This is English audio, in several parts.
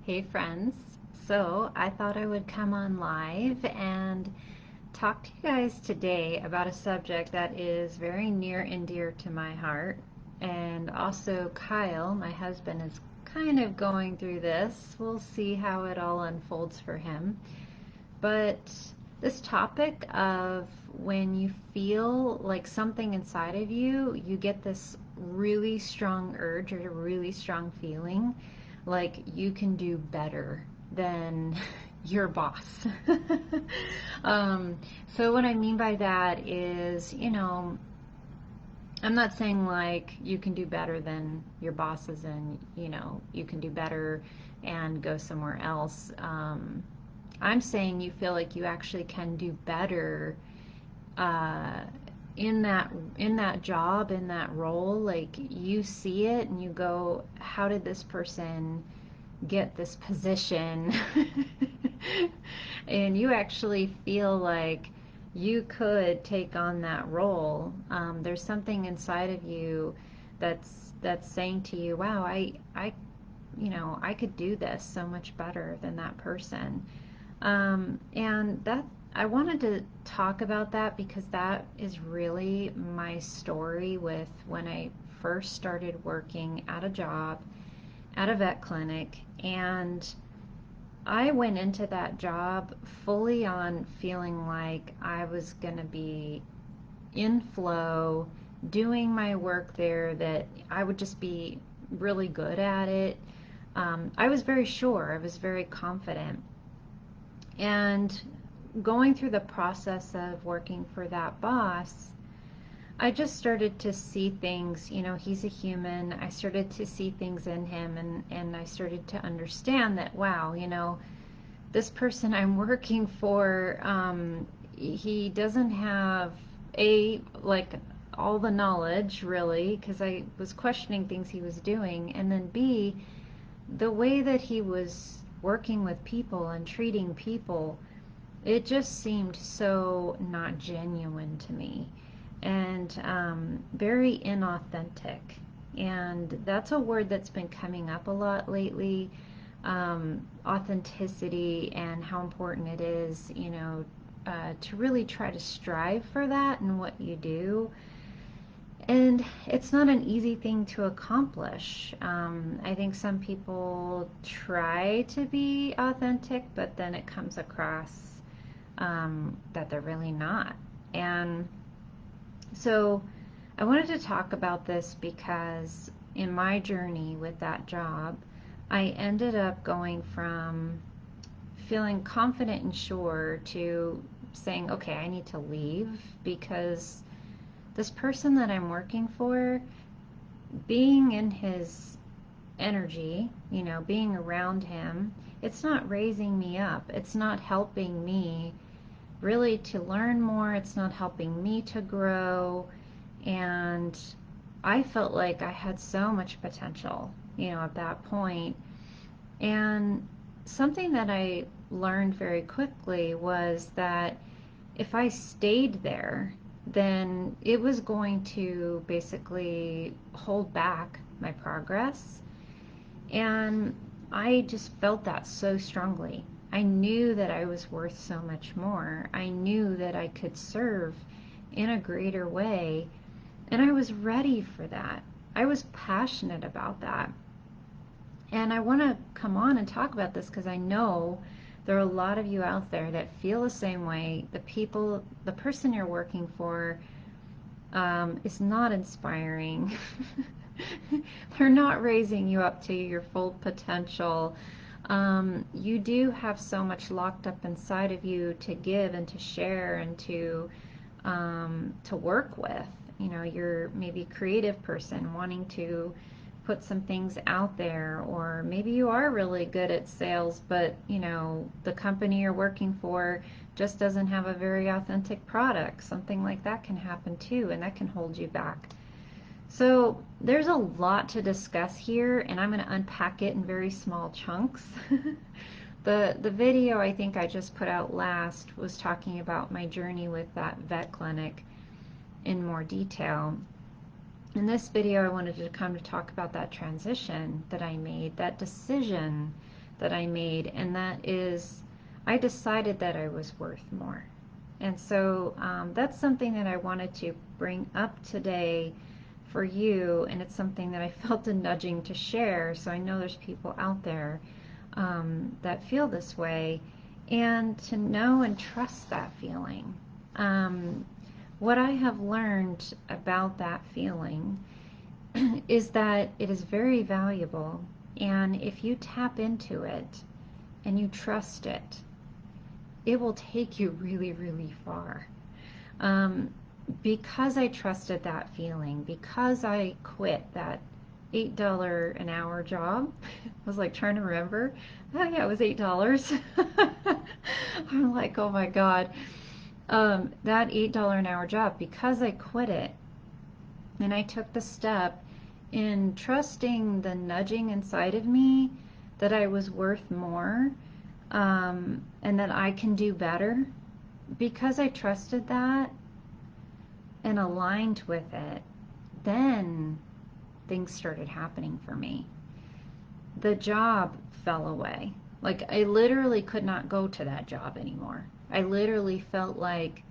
Hey friends. So I thought I would come on live and talk to you guys today about a subject that is very near and dear to my heart. And also Kyle, my husband, is kind of going through this. We'll see how it all unfolds for him. But this topic of when you feel like something inside of you, you get this really strong urge or a really strong feeling like you can do better than your boss. um, so, what I mean by that is, I'm not saying like you can do better than your bosses and, you can do better and go somewhere else. I'm saying you feel like you actually can do better uh, in that job, in that role. Like you see it and you go, how did this person get this position? And you actually feel like you could take on that role. There's something inside of you that's saying to you, wow, I could do this so much better than that person. And that I wanted to talk about that because that is really my story with when I first started working at a job at a vet clinic. And I went into that job fully on feeling like I was going to be in flow, doing my work there, that I would just be really good at it. I was very sure, I was very confident. And going through the process of working for that boss, I just started to see things, he's a human. I started to see things in him, and I started to understand that, wow, this person I'm working for, he doesn't have like all the knowledge really, because I was questioning things he was doing, and then B, the way that he was working with people and treating people, it just seemed so not genuine to me and very inauthentic. And that's a word that's been coming up a lot lately, authenticity, and how important it is, to really try to strive for that in what you do. And it's not an easy thing to accomplish. I think some people try to be authentic, but then it comes across that they're really not. And so I wanted to talk about this because in my journey with that job, I ended up going from feeling confident and sure to saying, okay, I need to leave because this person that I'm working for, being in his energy, being around him, it's not raising me up. It's not helping me really to learn more. It's not helping me to grow. And I felt like I had so much potential, at that point. And something that I learned very quickly was that if I stayed there, then it was going to basically hold back my progress. And I just felt that so strongly. I knew that I was worth so much more. I knew that I could serve in a greater way. And I was ready for that. I was passionate about that. And I want to come on and talk about this because I know there are a lot of you out there that feel the same way. The person you're working for is not inspiring. They're not raising you up to your full potential. You do have so much locked up inside of you to give and to share and to work with. You're maybe a creative person wanting to put some things out there, or maybe you are really good at sales, but the company you're working for just doesn't have a very authentic product. Something like that can happen too, and that can hold you back. So there's a lot to discuss here, and I'm going to unpack it in very small chunks. The video I think I just put out last was talking about my journey with that vet clinic in more detail. In this video, I wanted to come to talk about that transition that I made, that decision that I made, and that is I decided that I was worth more. And so that's something that I wanted to bring up today for you, and it's something that I felt a nudging to share. So I know there's people out there that feel this way, and to know and trust that feeling. Um, what I have learned about that feeling is that it is very valuable, and if you tap into it and you trust it, it will take you really, really far. Um, because I trusted that feeling, because I quit that $8 an hour job, I was like trying to remember. Oh, yeah, it was $8. I'm like, oh my God. That $8 an hour job, because I quit it and I took the step in trusting the nudging inside of me that I was worth more, and that I can do better. Because I trusted that and aligned with it, then things started happening for me. The job fell away. Like, I literally could not go to that job anymore. I literally felt like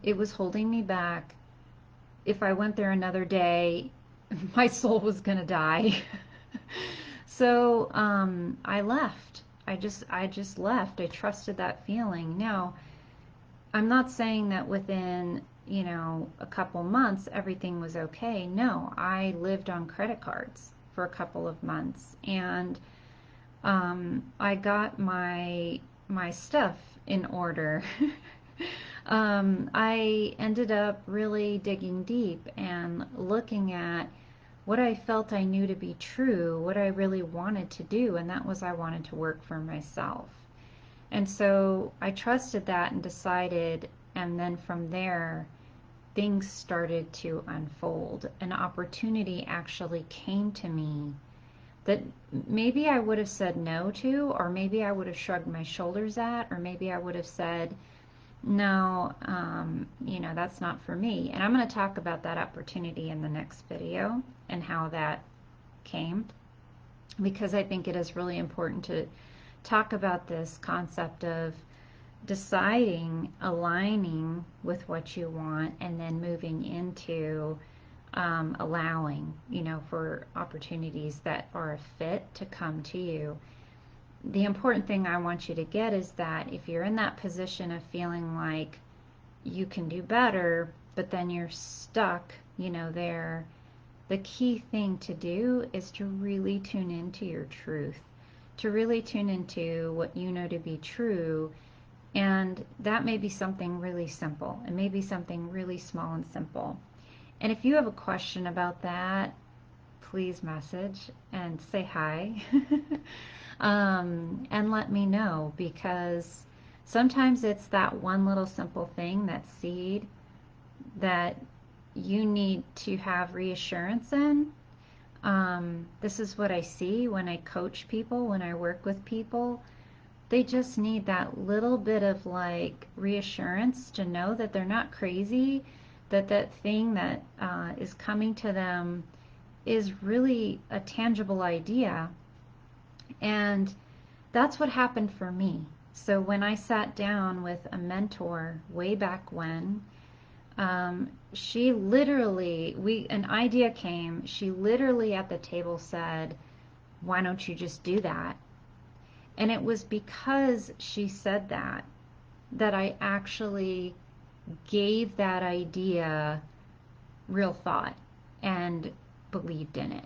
it was holding me back. If I went there another day, my soul was going to die. So I left. I just left. I trusted that feeling. Now, I'm not saying that within, a couple months everything was okay. No, I lived on credit cards for a couple of months, and I got my stuff in order. I ended up really digging deep and looking at what I felt I knew to be true, what I really wanted to do, and that was I wanted to work for myself. And so I trusted that and decided, and then from there, things started to unfold. An opportunity actually came to me that maybe I would have said no to, or maybe I would have shrugged my shoulders at, or maybe I would have said, no, that's not for me. And I'm going to talk about that opportunity in the next video and how that came, because I think it is really important to talk about this concept of deciding, aligning with what you want, and then moving into allowing, for opportunities that are a fit to come to you. The important thing I want you to get is that if you're in that position of feeling like you can do better, but then you're stuck, there, the key thing to do is to really tune into your truth, to really tune into what you know to be true. And that may be something really simple. It may be something really small and simple. And if you have a question about that, please message and say hi. And let me know, because sometimes it's that one little simple thing, that seed, that you need to have reassurance in. This is what I see when I coach people, when I work with people. They just need that little bit of like reassurance to know that they're not crazy, that that thing that is coming to them is really a tangible idea. And that's what happened for me. So when I sat down with a mentor way back when, she literally, an idea came. She literally at the table said, "Why don't you just do that?" And it was because she said that I actually gave that idea real thought and believed in it.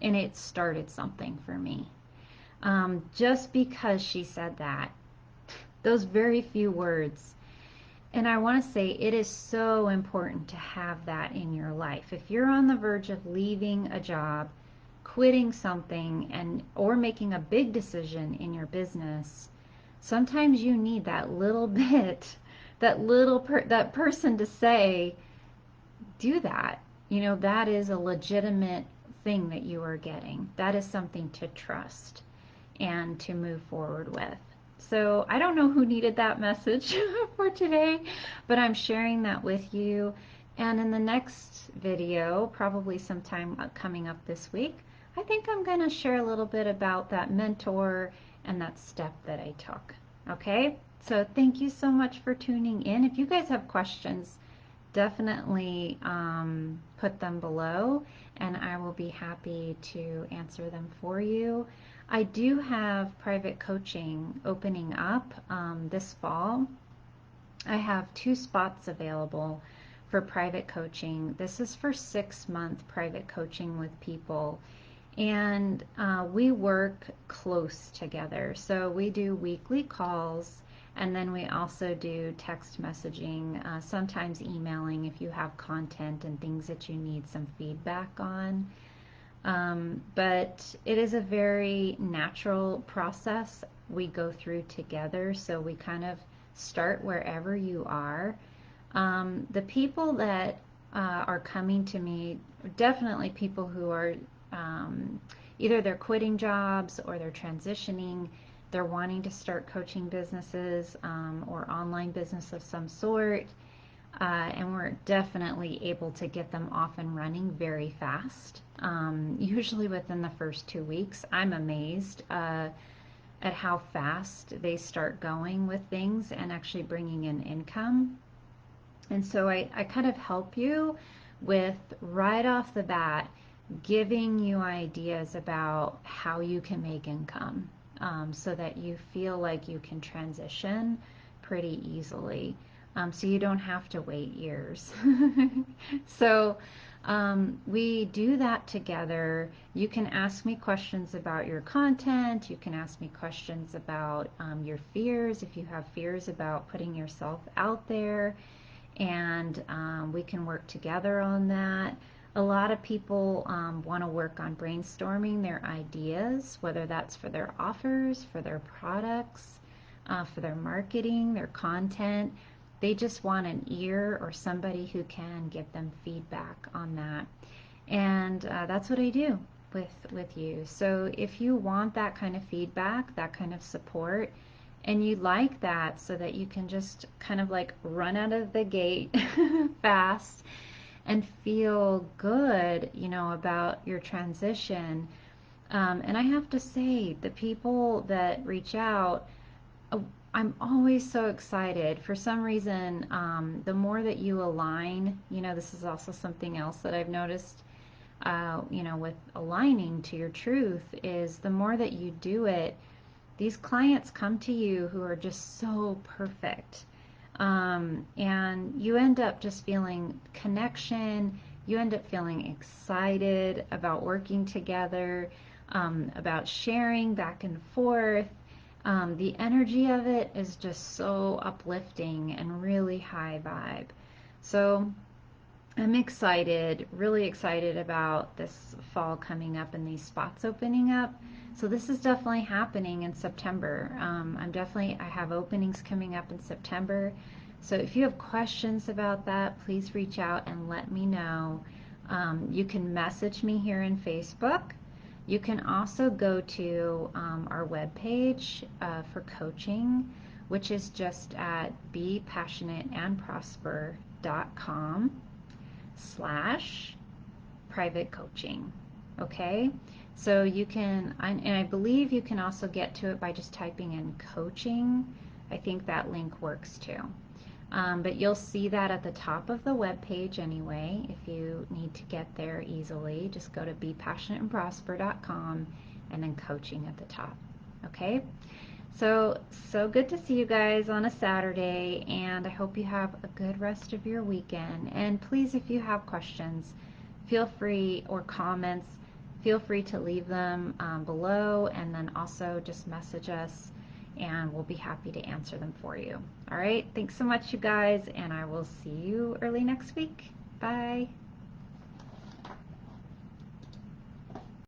And it started something for me. Just because she said that, those very few words. And I want to say it is so important to have that in your life. If you're on the verge of leaving a job, quitting something, and or making a big decision in your business, sometimes you need that little bit, that person to say, do that. That is a legitimate thing that you are getting. That is something to trust and to move forward with. So I don't know who needed that message for today, but I'm sharing that with you. And in the next video, probably sometime coming up this week, I think I'm going to share a little bit about that mentor and that step that I took. Okay, so thank you so much for tuning in. If you guys have questions, definitely put them below and I will be happy to answer them for you. I do have private coaching opening up this fall. I have 2 spots available for private coaching. This is for 6-month private coaching with people. And we work close together. So we do weekly calls, and then we also do text messaging, sometimes emailing if you have content and things that you need some feedback on. But it is a very natural process we go through together. So we kind of start wherever you are. The people that are coming to me, definitely people who are either they're quitting jobs or they're transitioning, they're wanting to start coaching businesses or online business of some sort, and we're definitely able to get them off and running very fast, usually within the first 2 weeks. I'm amazed at how fast they start going with things and actually bringing in income. And so I kind of help you with right off the bat giving you ideas about how you can make income, so that you feel like you can transition pretty easily, so you don't have to wait years. So we do that together. You can ask me questions about your content. You can ask me questions about your fears, if you have fears about putting yourself out there, and we can work together on that. A lot of people want to work on brainstorming their ideas, whether that's for their offers, for their products, for their marketing, their content. They just want an ear or somebody who can give them feedback on that. And that's what I do with you. So if you want that kind of feedback, that kind of support, and you like that so that you can just kind of like run out of the gate fast and feel good, about your transition. And I have to say, the people that reach out, I'm always so excited. For some reason, the more that you align, this is also something else that I've noticed, with aligning to your truth, is the more that you do it, these clients come to you who are just so perfect. And you end up just feeling connection. You end up feeling excited about working together, about sharing back and forth. The energy of it is just so uplifting and really high vibe. So I'm excited, really excited about this fall coming up and these spots opening up. So this is definitely happening in September. I have openings coming up in September. So if you have questions about that, please reach out and let me know. You can message me here in Facebook. You can also go to our webpage for coaching, which is just at bepassionateandprosper.com/private coaching. Okay, so you can, and I believe you can also get to it by just typing in coaching. I think that link works too. But you'll see that at the top of the web page anyway. If you need to get there easily, just go to bepassionateandprosper.com and then coaching at the top. Okay? So good to see you guys on a Saturday, and I hope you have a good rest of your weekend. And please, if you have questions, feel free, or comments, feel free to leave them below, and then also just message us and we'll be happy to answer them for you. All right, thanks so much, you guys, and I will see you early next week. Bye.